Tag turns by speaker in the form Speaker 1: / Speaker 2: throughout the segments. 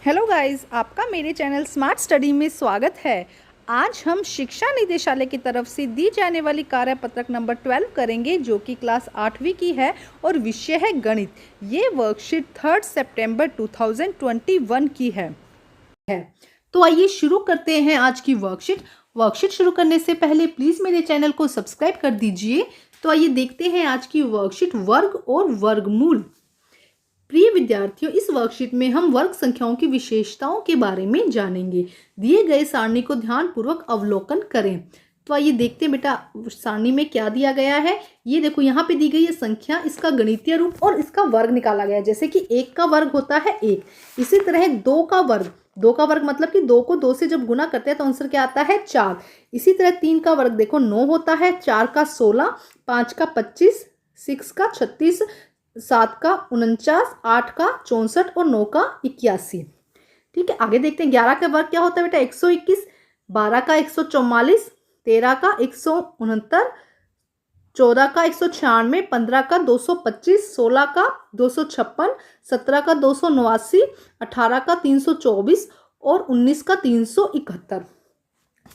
Speaker 1: Hello guys, आपका मेरे channel smart study में स्वागत है। आज हम शिक्षा निदेशालय की तरफ से दी जाने वाली कार्यपत्रक नंबर 12 करेंगे, जो कि क्लास 8वीं की है और विषय है गणित। ये वर्कशीट 3 सितंबर 2021 की है। तो आइए शुरू करते हैं आज की वर्कशीट शुरू करने से पहले प्लीज मेरे चैनल को सब्सक्राइब कर दीजिए। तो आइए देखते हैं आज की वर्कशीट, वर्ग और वर्गमूल। प्रिय विद्यार्थियों, इस वर्कशीट में हम वर्ग संख्याओं की विशेषताओं के बारे में जानेंगे। दिए गए सारणी को ध्यानपूर्वक अवलोकन करें। तो आइए देखते हैं बेटा सारणी में क्या दिया गया है। ये देखो यहाँ पे दी गई है संख्या, इसका गणितीय रूप और इसका वर्ग निकाला गया है। जैसे कि 1 का वर्ग होता है 1, इसी तरह 2 का वर्ग, 2 का वर्ग मतलब कि 2 को 2 से जब गुना करते हैं तो आंसर क्या आता है 4। इसी तरह 3 का वर्ग देखो 9 होता है, 4 का 16, 5 का 25, 6 का 36, 7 का 49, 8 का 64 और 9 का 81। ठीक है, आगे देखते हैं 11 का वर्ग क्या होता है बेटा 121, 12 का 144, 13 का 169, 14 का 196, 15 का 225, 16 का 256, 17 का 289, 18 का 324 और 19 का 371।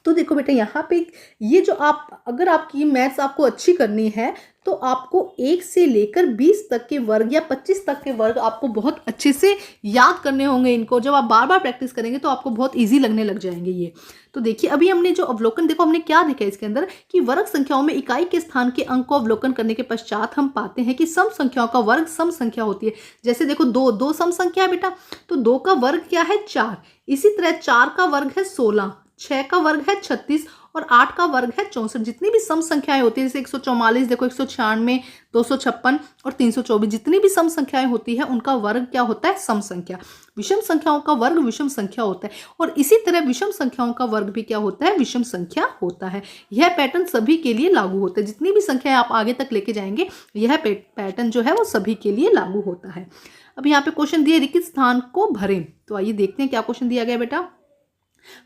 Speaker 1: तो देखो बेटा यहाँ पे ये जो अगर आपकी मैथ्स आपको अच्छी करनी है तो आपको 1 से लेकर 20 तक के वर्ग या 25 तक के वर्ग आपको बहुत अच्छे से याद करने होंगे। इनको जब आप बार बार प्रैक्टिस करेंगे तो आपको बहुत इजी लगने लग जाएंगे ये। तो देखिए अभी हमने जो अवलोकन, देखो हमने क्या देखा इसके अंदर कि वर्ग संख्याओं में इकाई के स्थान के अंक को अवलोकन करने के पश्चात हम पाते हैं कि सम संख्याओं का वर्ग सम संख्या होती है। जैसे देखो दो सम संख्या है बेटा, तो 2 का वर्ग क्या है 4, इसी तरह 4 का वर्ग है 16, 6 का वर्ग है 36 और 8 का वर्ग है 64। जितनी भी सम संख्याएं होती है जैसे 144 देखो, 196, 256 और 324, जितनी भी सम संख्याएं होती है उनका वर्ग क्या होता है सम संख्या। विषम संख्याओं का वर्ग विषम संख्या होता है और इसी तरह विषम संख्याओं का वर्ग भी क्या होता है विषम संख्या होता है। यह पैटर्न सभी के लिए लागू होता है। जितनी भी संख्याएं आप आगे तक लेके जाएंगे यह पैटर्न जो है वो सभी के लिए लागू होता है। अब यहाँ पे क्वेश्चन दिए रिक्त स्थान को भरें। तो आइए देखते हैं क्या क्वेश्चन दिया गया बेटा।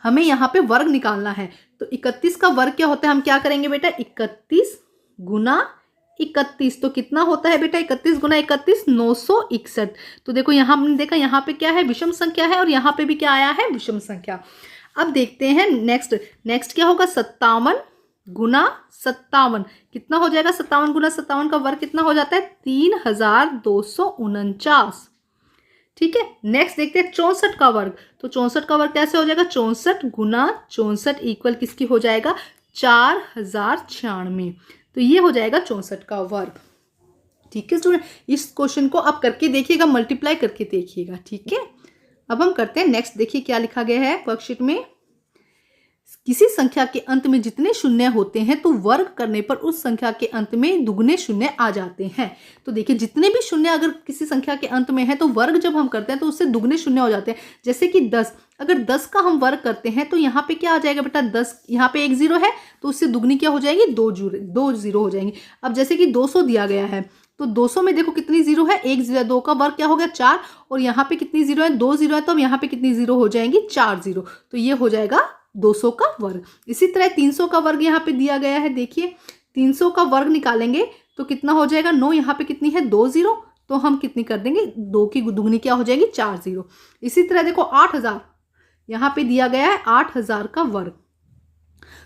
Speaker 1: हमें यहाँ पे वर्ग निकालना है। तो 31 का वर्ग क्या होता है, हम क्या करेंगे बेटा 31 गुना 31, तो कितना होता है बेटा 31 गुना 31 961। तो देखो यहाँ हमने देखा यहाँ पे क्या है विषम संख्या है और यहाँ पे भी क्या आया है विषम संख्या। अब देखते हैं नेक्स्ट क्या होगा 57 गुना 57, कितना हो जाएगा 57 गुना 57 का वर्ग कितना हो जाता है 3249। ठीक है, नेक्स्ट देखते हैं 64 का वर्ग। तो 64 का वर्ग कैसे हो जाएगा 64 गुना 64 इक्वल किसकी हो जाएगा 4096। तो ये हो जाएगा 64 का वर्ग। ठीक है स्टूडेंट, इस क्वेश्चन को आप करके देखिएगा, मल्टीप्लाई करके देखिएगा। ठीक है, अब हम करते हैं नेक्स्ट। देखिए क्या लिखा गया है वर्कशीट में। किसी संख्या के अंत में जितने शून्य होते हैं तो वर्ग करने पर उस संख्या के अंत में दुगने शून्य आ जाते हैं। तो देखिए जितने भी शून्य अगर किसी संख्या के अंत में है तो वर्ग जब हम करते हैं तो उससे दुगने शून्य हो जाते हैं। जैसे कि 10, अगर 10 का हम वर्ग करते हैं तो यहाँ पे क्या आ जाएगा बेटा 10, यहाँ पे 1 0 है तो उससे दुगनी क्या हो जाएगी 2 0 हो जाएंगे। अब जैसे कि 200 दिया गया है तो 200 में देखो कितनी जीरो है 1 0, 2 का वर्ग क्या हो गया 4 और यहाँ पे कितनी जीरो है 2 0 है, तो अब यहाँ पे कितनी जीरो हो जाएंगी 4 0। तो ये हो जाएगा 200 का वर्ग। इसी तरह 300 का वर्ग यहाँ पे दिया गया है। देखिए 300 का वर्ग निकालेंगे तो कितना हो जाएगा 9, यहाँ पे कितनी है 2 0, तो हम कितनी कर देंगे 2 की दुगनी क्या हो जाएगी 4 0। इसी तरह देखो 8000 यहाँ पे दिया गया है 8000 का वर्ग।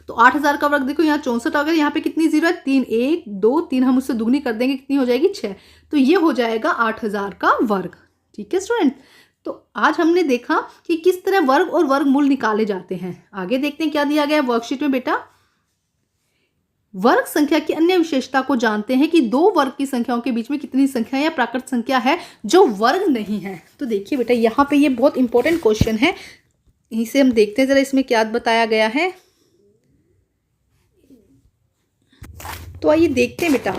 Speaker 1: तो 8000 का वर्ग देखो यहाँ 64 आ गया, यहाँ पे कितनी जीरो है 3, 1 2 3, हम उससे दुगनी कर देंगे कितनी हो जाएगी 6। तो ये हो जाएगा 8000 का वर्ग। ठीक है स्टूडेंट, तो आज हमने देखा कि किस तरह वर्ग और वर्गमूल निकाले जाते हैं। आगे देखते हैं क्या दिया गया है वर्कशीट में बेटा। वर्ग संख्या की अन्य विशेषता को जानते हैं कि दो वर्ग की संख्याओं के बीच में कितनी संख्या या प्राकृत संख्या है जो वर्ग नहीं है। तो देखिए बेटा यहाँ पे ये बहुत इंपॉर्टेंट क्वेश्चन है, इसे हम देखते हैं जरा इसमें क्या बताया गया है। तो आइए देखते हैं बेटा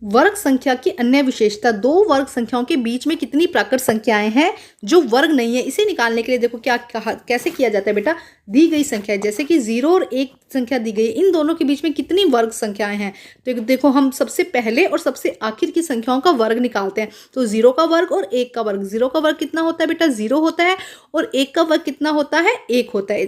Speaker 1: वर्ग संख्या की अन्य विशेषता, दो वर्ग संख्याओं के बीच में कितनी प्राकृत संख्याएं हैं जो वर्ग नहीं है। इसे निकालने के लिए देखो क्या कैसे किया जाता है बेटा। दी गई संख्या जैसे कि 0 और 1 संख्या दी गई, इन दोनों के बीच में कितनी वर्ग संख्याएं हैं। तो देखो हम सबसे पहले और सबसे आखिर की संख्याओं का वर्ग निकालते हैं। तो 0 का वर्ग और 1 का वर्ग, 0 का वर्ग कितना होता है बेटा 0 होता है और 1 का वर्ग कितना होता है 1 होता है।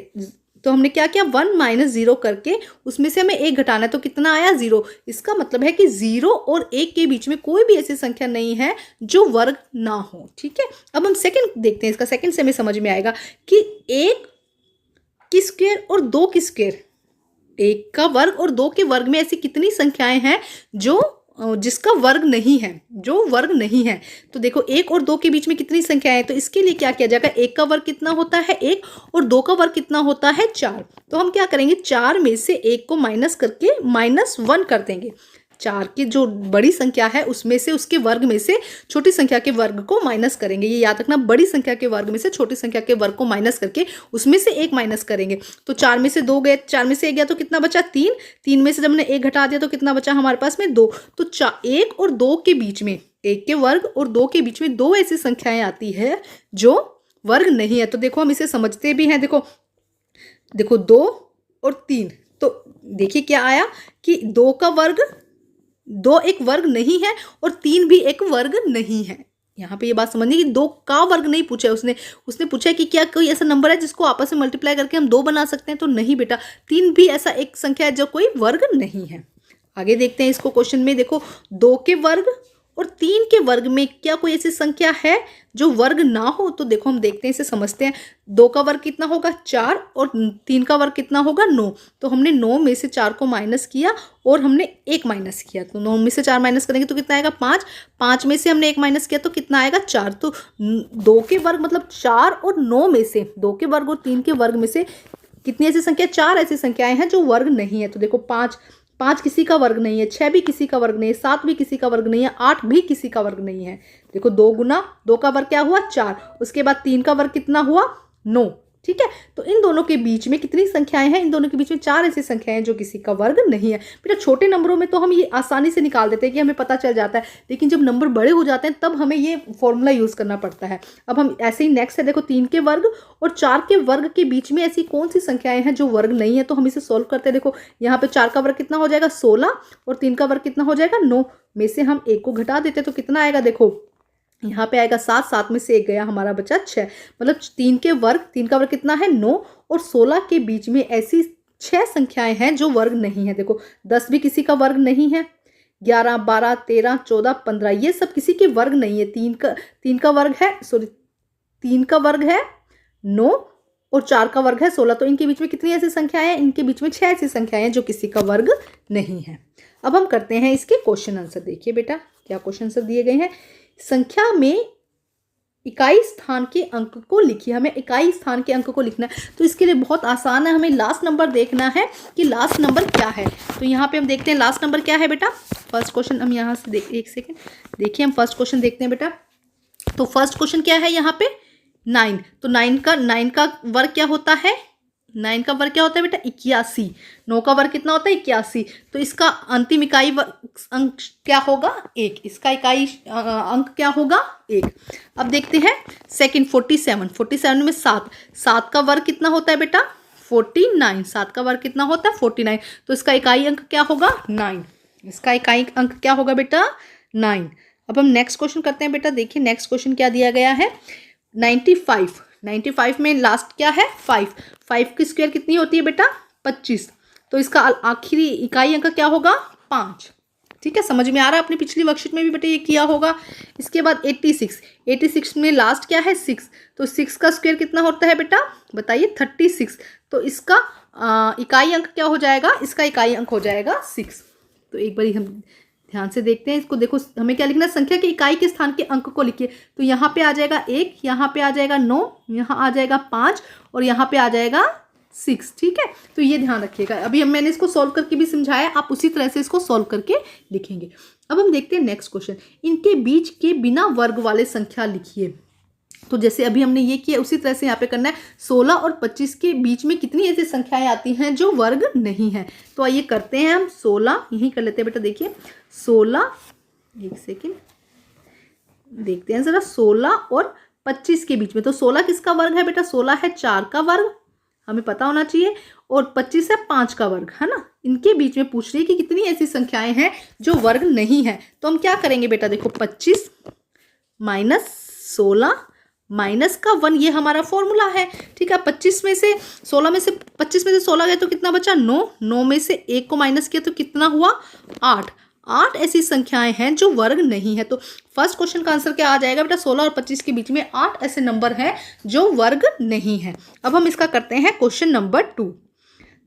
Speaker 1: तो हमने क्या किया, 1 माइनस 0 करके उसमें से हमें 1 घटाना है, तो कितना आया 0। इसका मतलब है कि 0 और 1 के बीच में कोई भी ऐसी संख्या नहीं है जो वर्ग ना हो। ठीक है, अब हम सेकंड देखते हैं, इसका सेकंड से हमें समझ में आएगा कि 1 की स्क्वायर और 2 की स्क्वायर, 1 का वर्ग और 2 के वर्ग में ऐसी कितनी संख्याएं हैं जो जिसका वर्ग नहीं है, जो वर्ग नहीं है। तो देखो 1 और 2 के बीच में कितनी संख्याएं हैं, तो इसके लिए क्या किया जाएगा, 1 का वर्ग कितना होता है 1 और 2 का वर्ग कितना होता है 4। तो हम क्या करेंगे, 4 में से 1 को माइनस करके -1 कर देंगे। 4 की जो बड़ी संख्या है उसमें से, उसके वर्ग में से छोटी संख्या के वर्ग को माइनस करेंगे। ये याद रखना, बड़ी संख्या के वर्ग में से छोटी संख्या के वर्ग को माइनस करके उसमें से 1 माइनस करेंगे। तो 4 में से 2 गए, 4 में से 1 गया तो कितना बचा 3, 3 में से जब हमने 1 घटा दिया तो कितना बचा हमारे पास में 2। तो 1 और 2 के बीच में, 1 के वर्ग और 2 के बीच में 2 ऐसी संख्याएं आती है जो वर्ग नहीं है। तो देखो हम इसे समझते भी हैं, देखो 2 और 3, तो देखिए क्या आया कि 2 का वर्ग, 2 एक वर्ग नहीं है और 3 भी एक वर्ग नहीं है। यहाँ पे ये बात समझनी कि 2 का वर्ग नहीं पूछा है उसने पूछा है कि क्या कोई ऐसा नंबर है जिसको आपस में मल्टीप्लाई करके हम 2 बना सकते हैं, तो नहीं बेटा, 3 भी ऐसा एक संख्या है जो कोई वर्ग नहीं है। आगे देखते हैं इसको क्वेश्चन में, देखो 2 के वर्ग और 3 के वर्ग में क्या कोई ऐसी संख्या है जो वर्ग ना हो। तो देखो हम देखते हैं, इसे समझते हैं। 2 का वर्ग कितना होगा 4 और 3 का वर्ग कितना होगा 9। तो हमने 9 में से 4 को माइनस किया और हमने 1 माइनस किया, तो 9 में से 4 माइनस करेंगे तो कितना आएगा 5। 5 में से हमने 1 माइनस किया तो कितना आएगा 4। तो 2 के वर्ग मतलब 4 और 9 में से, 2 के वर्ग और 3 के वर्ग में से कितनी ऐसी संख्या, 4 ऐसी संख्याएं हैं जो वर्ग नहीं है। तो देखो 5 किसी का वर्ग नहीं है, 6 भी किसी का वर्ग नहीं है, 7 भी किसी का वर्ग नहीं है, 8 भी किसी का वर्ग नहीं है। देखो 2 गुना 2 का वर्ग क्या हुआ 4, उसके बाद 3 का वर्ग कितना हुआ 9। ठीक है, तो इन दोनों के बीच में कितनी संख्याएं हैं, इन दोनों के बीच में 4 ऐसी संख्याएं हैं जो किसी का वर्ग नहीं है। बेटा छोटे नंबरों में तो हम ये आसानी से निकाल देते हैं कि हमें पता चल जाता है, लेकिन जब नंबर बड़े हो जाते हैं तब हमें ये फॉर्मूला यूज करना पड़ता है। अब हम ऐसे ही नेक्स्ट है, देखो 3 के वर्ग और 4 के वर्ग के बीच में ऐसी कौन सी संख्याएं हैं जो वर्ग नहीं है। तो हम इसे सोल्व करते हैं। देखो यहाँ पे 4 का वर्ग कितना हो जाएगा 16 और 3 का वर्ग कितना हो जाएगा 9। में से हम 1 को घटा देते हैं तो कितना आएगा, देखो यहाँ पे आएगा 7, 7 में से 1 गया, हमारा बचा 6। मतलब 3 के वर्ग, 3 का वर्ग कितना है 9 और 16 के बीच में ऐसी 6 संख्याएं हैं जो वर्ग नहीं है। देखो 10 भी किसी का वर्ग नहीं है, 11, 12, 13, 14, 15 ये सब किसी के वर्ग नहीं है। 3 का वर्ग है, सॉरी 3 का वर्ग है 9 और 4 का वर्ग है 16। तो इनके बीच में कितनी ऐसी संख्याएं हैं, इनके बीच में 6 ऐसी संख्याएं हैं जो किसी का वर्ग नहीं है। अब हम करते हैं इसके क्वेश्चन आंसर। देखिए बेटा क्या क्वेश्चन आंसर दिए गए हैं। संख्या में इकाई स्थान के अंक को लिखिए। हमें इकाई स्थान के अंक को लिखना है, तो इसके लिए बहुत आसान है, हमें लास्ट नंबर देखना है कि लास्ट नंबर क्या है। तो यहाँ पे हम देखते हैं लास्ट नंबर क्या है बेटा। फर्स्ट क्वेश्चन हम यहाँ से एक सेकेंड देखिए, हम फर्स्ट क्वेश्चन देखते हैं बेटा। तो फर्स्ट क्वेश्चन क्या है यहाँ पे 9। तो 9 का वर्ग क्या होता है, 9 का वर्ग क्या होता है बेटा 81। 9 का वर्ग कितना होता है 81। तो इसका अंतिम इकाई अंक क्या होगा 1। इसका इकाई अंक क्या होगा 1। अब देखते हैं सेकंड 47 में 7 का वर्ग कितना होता है बेटा 49। 7 का वर्ग कितना होता है 49। तो इसका इकाई अंक क्या होगा 9। इसका इकाई अंक क्या होगा बेटा 9। अब हम नेक्स्ट क्वेश्चन करते हैं बेटा। देखिए नेक्स्ट क्वेश्चन क्या दिया गया है 95 में लास्ट क्या है 5 की स्क्वायर कितनी होती है बेटा 25। तो इसका आखिरी इकाई अंक क्या होगा 5। ठीक है, समझ में आ रहा है, अपनी पिछली वर्कशीट में भी बेटा ये किया होगा। इसके बाद 86 में लास्ट क्या है 6। तो 6 का स्क्वायर कितना होता है बेटा बताइए 36। तो इसका इकाई अंक क्या हो जाएगा, इसका इकाई अंक हो जाएगा 6। तो एक बार हम ध्यान से देखते हैं इसको। देखो हमें क्या लिखना है, संख्या के इकाई के स्थान के अंक को लिखिए। तो यहाँ पे आ जाएगा 1, यहाँ पे आ जाएगा 9, यहाँ आ जाएगा 5 और यहाँ पे आ जाएगा 6। ठीक है, तो ये ध्यान रखिएगा। अभी मैंने इसको सॉल्व करके भी समझाया, आप उसी तरह से इसको सॉल्व करके लिखेंगे। अब हम देखते हैं नेक्स्ट क्वेश्चन, इनके बीच के बिना वर्ग वाले संख्या लिखिए। तो जैसे अभी हमने ये किया उसी तरह से यहाँ पे करना है। 16 और 25 के बीच में कितनी ऐसी संख्याएं आती हैं जो वर्ग नहीं है। तो आइए करते हैं हम 16 यहीं कर लेते हैं बेटा। देखिए 16, एक सेकेंड देखते हैं जरा 16 और 25 के बीच में। तो 16 किसका वर्ग है बेटा 16 है 4 का वर्ग, हमें पता होना चाहिए, और 25 है 5 का वर्ग, है ना। इनके बीच में पूछ रही है कि कितनी ऐसी संख्याएं हैं जो वर्ग नहीं है। तो हम क्या करेंगे बेटा, देखो 25 - 16 माइनस का 1, ये हमारा फॉर्मूला है। ठीक है, 25 में से 16 में से 25 में से 16 गए तो कितना बचा 9, 9 में से 1 को माइनस किया तो कितना हुआ 8। 8 ऐसी संख्याएं हैं जो वर्ग नहीं है। तो फर्स्ट क्वेश्चन का आंसर क्या आ जाएगा बेटा, 16 और 25 के बीच में 8 ऐसे नंबर हैं जो वर्ग नहीं है। अब हम इसका करते हैं क्वेश्चन नंबर 2।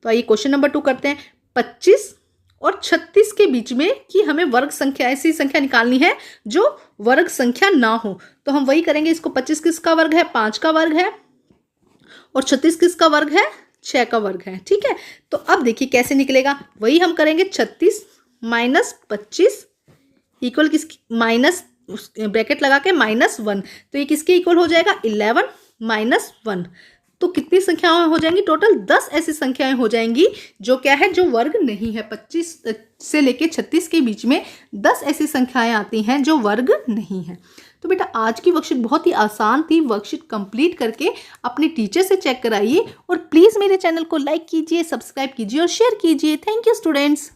Speaker 1: तो आइए क्वेश्चन नंबर 2 करते हैं। 25 और 36 के बीच में कि हमें वर्ग संख्या, ऐसी संख्या निकालनी है जो वर्ग संख्या ना हो। तो हम वही करेंगे। इसको 25 किसका वर्ग है, 5 का वर्ग है, और 36 किसका वर्ग है, 6 का वर्ग है। ठीक है, तो अब देखिए कैसे निकलेगा, वही हम करेंगे। 36 माइनस 25 इक्वल किसकी, माइनस ब्रैकेट लगा के -1। तो ये किसके इक्वल हो जाएगा, 11 माइनस 1। तो कितनी संख्याएं हो जाएंगी, टोटल 10 ऐसी संख्याएं हो जाएंगी जो क्या है, जो वर्ग नहीं है। 25 से लेके 36 के बीच में 10 ऐसी संख्याएं आती हैं जो वर्ग नहीं है। तो बेटा आज की वर्कशीट बहुत ही आसान थी। वर्कशीट कंप्लीट करके अपने टीचर से चेक कराइए और प्लीज़ मेरे चैनल को लाइक कीजिए, सब्सक्राइब कीजिए और शेयर कीजिए। Thank you students.